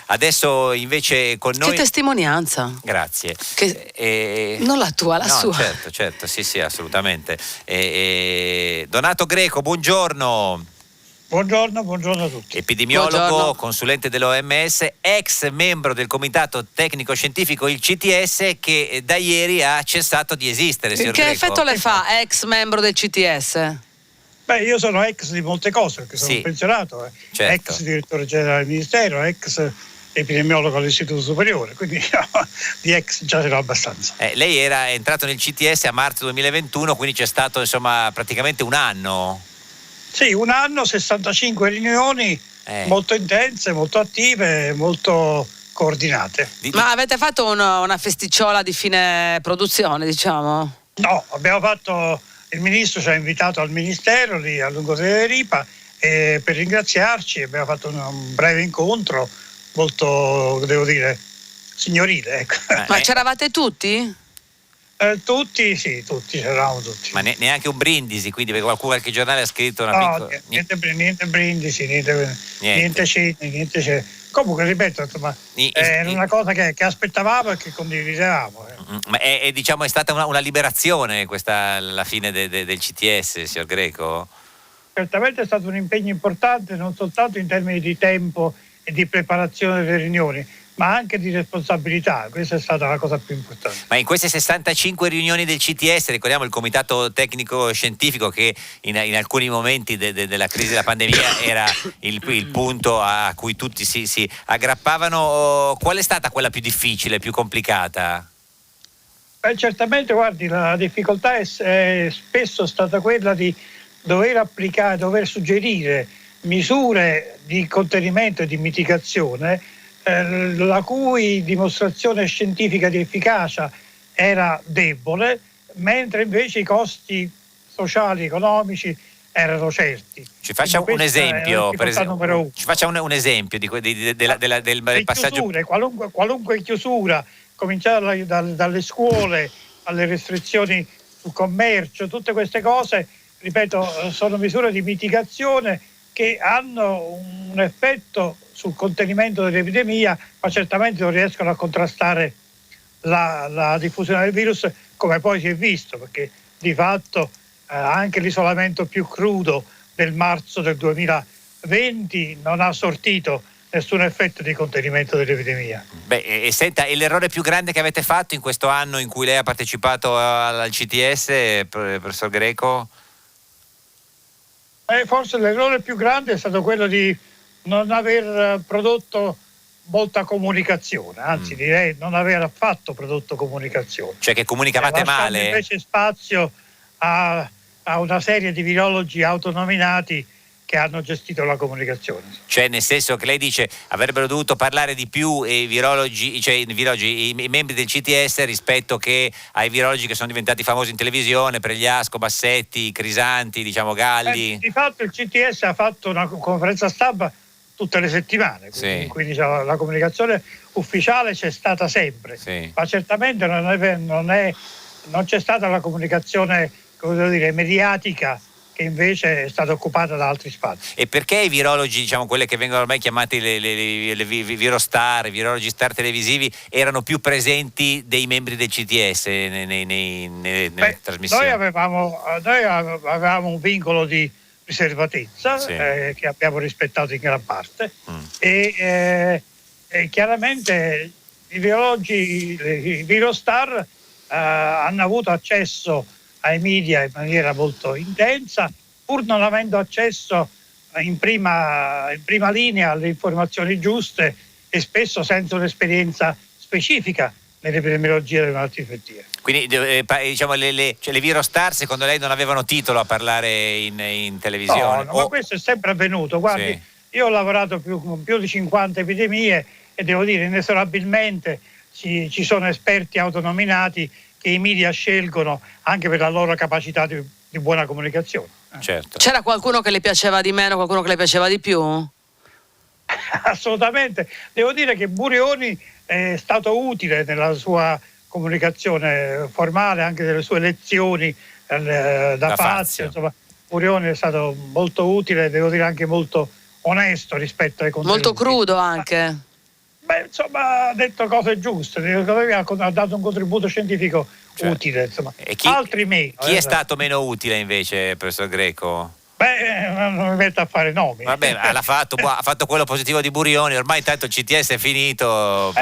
Adesso invece con noi... Che testimonianza. Grazie. Non la tua, la sua. Certo, sì, assolutamente. Donato Greco, buongiorno. Buongiorno a tutti. Epidemiologo, Buongiorno. consulente dell'OMS, ex membro del Comitato Tecnico Scientifico, il CTS, che da ieri ha cessato di esistere, signor Che Greco. effetto le fa, ex membro del CTS? Beh, io sono ex di molte cose, perché sono pensionato, certo. ex direttore generale del Ministero, ex epidemiologo all'Istituto Superiore, quindi di ex già ce l'ho abbastanza. Lei era entrato nel CTS a marzo 2021, quindi c'è stato praticamente un anno. Sì, un anno, 65 riunioni, molto intense, molto attive, molto coordinate. Ma avete fatto una festicciola di fine produzione, diciamo? No, il ministro ci ha invitato al Ministero lì a Lungotevere Ripa e per ringraziarci abbiamo fatto un breve incontro molto, devo dire, signorile. Ecco. Ma c'eravate tutti? Tutti c'eravamo tutti. Ma neanche un brindisi, quindi perché qualche giornale ha scritto una piccola... Niente brindisi, niente cene, niente cene. Comunque, ripeto, insomma, è una cosa che aspettavamo e che condividevamo. Ma è stata una liberazione questa, la fine del CTS, signor Greco? Certamente è stato un impegno importante, non soltanto in termini di tempo e di preparazione delle riunioni, ma anche di responsabilità. Questa è stata la cosa più importante. Ma in queste 65 riunioni del CTS, ricordiamo il Comitato Tecnico Scientifico che in alcuni momenti della crisi della pandemia era il punto a cui tutti si aggrappavano, qual è stata quella più difficile, più complicata? Certamente, guardi, la difficoltà è spesso stata quella di dover applicare, dover suggerire misure di contenimento e di mitigazione la cui dimostrazione scientifica di efficacia era debole, mentre invece i costi sociali e economici erano certi. Ci faccia un esempio, per esempio. Ci faccia un esempio del passaggio. Chiusure, qualunque chiusura, cominciare dalle scuole alle restrizioni sul commercio, tutte queste cose, ripeto, sono misure di mitigazione che hanno un effetto sul contenimento dell'epidemia, ma certamente non riescono a contrastare la diffusione del virus, come poi si è visto, perché di fatto anche l'isolamento più crudo del marzo del 2020 non ha sortito nessun effetto di contenimento dell'epidemia. Senta, e l'errore più grande che avete fatto in questo anno in cui lei ha partecipato al CTS, professor Greco? Forse l'errore più grande è stato quello di non aver prodotto molta comunicazione, anzi direi non aver affatto prodotto comunicazione. Cioè che comunicavate male? Invece spazio a una serie di virologi autonominati che hanno gestito la comunicazione. Cioè nel senso che lei dice avrebbero dovuto parlare di più i membri del CTS rispetto che ai virologi che sono diventati famosi in televisione, Pregliasco, Bassetti, Crisanti, Galli. Di fatto il CTS ha fatto una conferenza stampa tutte le settimane, quindi la comunicazione ufficiale c'è stata sempre, ma certamente non c'è stata la comunicazione, come devo dire, mediatica, che invece è stata occupata da altri spazi. E perché i virologi, quelle che vengono ormai chiamati le virostar, i virologi star televisivi, erano più presenti dei membri del CTS nelle trasmissioni? Noi avevamo un vincolo di riservatezza che abbiamo rispettato in gran parte e chiaramente i virologi, i virostar hanno avuto accesso ai media in maniera molto intensa, pur non avendo accesso in prima linea alle informazioni giuste e spesso senza un'esperienza specifica nell'epidemiologia delle malattie infettive. Quindi le virostar secondo lei non avevano titolo a parlare in televisione? No, ma questo è sempre avvenuto. Guardi, io ho lavorato più di 50 epidemie e devo dire inesorabilmente ci sono esperti autonominati che i media scelgono anche per la loro capacità di buona comunicazione. Certo. C'era qualcuno che le piaceva di meno, qualcuno che le piaceva di più? Assolutamente. Devo dire che Burioni è stato utile nella sua comunicazione formale, anche delle sue lezioni da Fazio. Insomma, Burioni è stato molto utile, devo dire anche molto onesto rispetto ai contenuti. Molto crudo anche. insomma, ha detto cose giuste, ha dato un contributo scientifico utile, insomma. Altri meno. Chi è stato meno utile invece, professor Greco? Beh, non mi metto a fare nomi. Vabbè, ha fatto quello positivo di Burioni, ormai intanto il CTS è finito.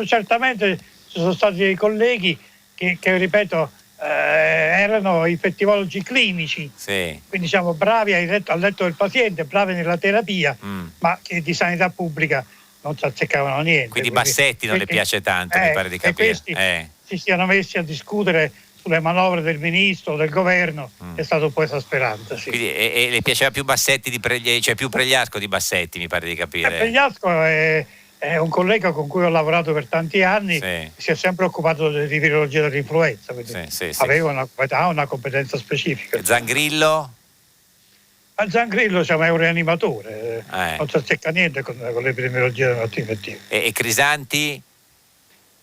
Certamente ci sono stati dei colleghi che ripeto, erano infettivologi clinici, sì. Quindi diciamo bravi al letto del paziente, bravi nella terapia, ma che di sanità pubblica non ci azzeccavano niente. Quindi Bassetti non le piace tanto, mi pare di capire. Questi si siano messi a discutere sulle manovre del ministro, del governo, è stato un po' esasperante. Sì. Quindi, e le piaceva più Bassetti cioè più Pregliasco di Bassetti, mi pare di capire. Pregliasco è un collega con cui ho lavorato per tanti anni, sì. Si è sempre occupato di virologia dell'influenza, quindi aveva una competenza specifica. E Zangrillo? Ma Zangrillo è un rianimatore, non si azzecca niente con l'epidemiologia delle malattie infettive. E Crisanti?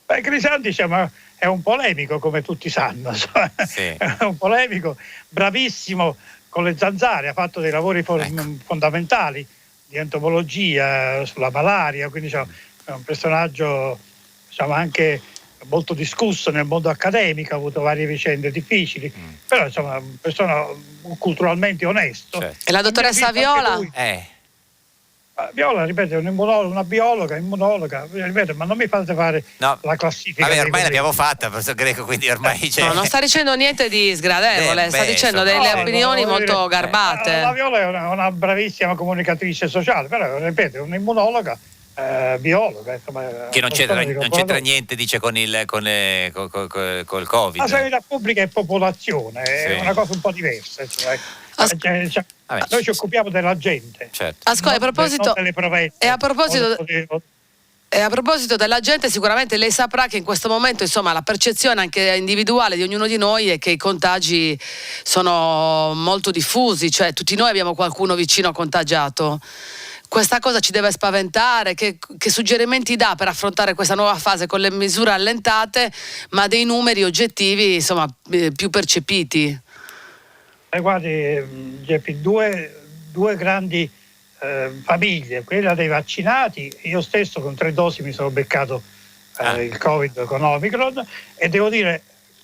Beh, Crisanti è un polemico, come tutti sanno, sì. È un polemico, bravissimo con le zanzare, ha fatto dei lavori fondamentali di entomologia sulla malaria, quindi è un personaggio anche molto discusso nel mondo accademico, ha avuto varie vicende difficili, però una persona culturalmente onesto. Certo. E la dottoressa Viola? Viola, ripeto, è una biologa, immunologa, ripeto, ma non mi fate fare la classifica. Vabbè, ormai l'abbiamo fatta, professor Greco, quindi ormai No, non sta dicendo niente di sgradevole, sta dicendo delle opinioni molto garbate. La Viola è una bravissima comunicatrice sociale, però, ripeto, è un'immunologa, biologa. Insomma, che non c'entra niente, dice, col Covid. La sanità pubblica è popolazione, è una cosa un po' diversa. Noi ci occupiamo della gente. Certo. A proposito della gente, sicuramente lei saprà che in questo momento, insomma, la percezione anche individuale di ognuno di noi è che i contagi sono molto diffusi, cioè tutti noi abbiamo qualcuno vicino contagiato. Questa cosa ci deve spaventare. Che suggerimenti dà per affrontare questa nuova fase con le misure allentate, ma dei numeri oggettivi, insomma, più percepiti? Guardi, Geppi, due grandi famiglie, quella dei vaccinati. Io stesso con 3 dosi mi sono beccato il Covid con Omicron, e devo dire,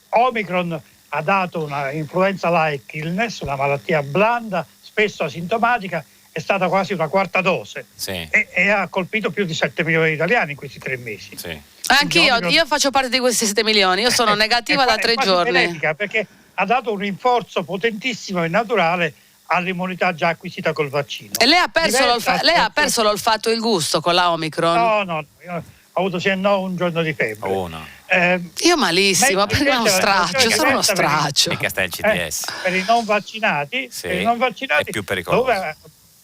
Omicron ha dato una influenza-like illness, una malattia blanda, spesso asintomatica, è stata quasi una quarta dose, e ha colpito più di 7 milioni di italiani in questi 3 mesi. Sì. Anch'io, io faccio parte di questi 7 milioni, io sono negativa da 3 giorni. Perché ha dato un rinforzo potentissimo e naturale all'immunità già acquisita col vaccino. E lei ha perso l'olfatto e il gusto con la Omicron? No, io ho avuto un giorno di febbre. Io malissimo, perché uno straccio, sono uno straccio. Mica sta il CTS. Per i non vaccinati, è più pericoloso.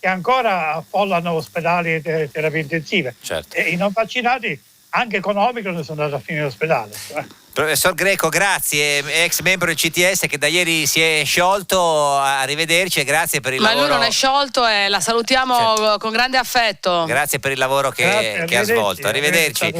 Che ancora affollano ospedali e terapie intensive. Certo. E i non vaccinati, anche con Omicron, sono andati a finire in ospedale. Professor Greco, grazie, ex membro del CTS che da ieri si è sciolto, arrivederci e grazie per il lavoro. Ma lui non è sciolto e la salutiamo con grande affetto. Grazie per il lavoro che ha svolto, arrivederci.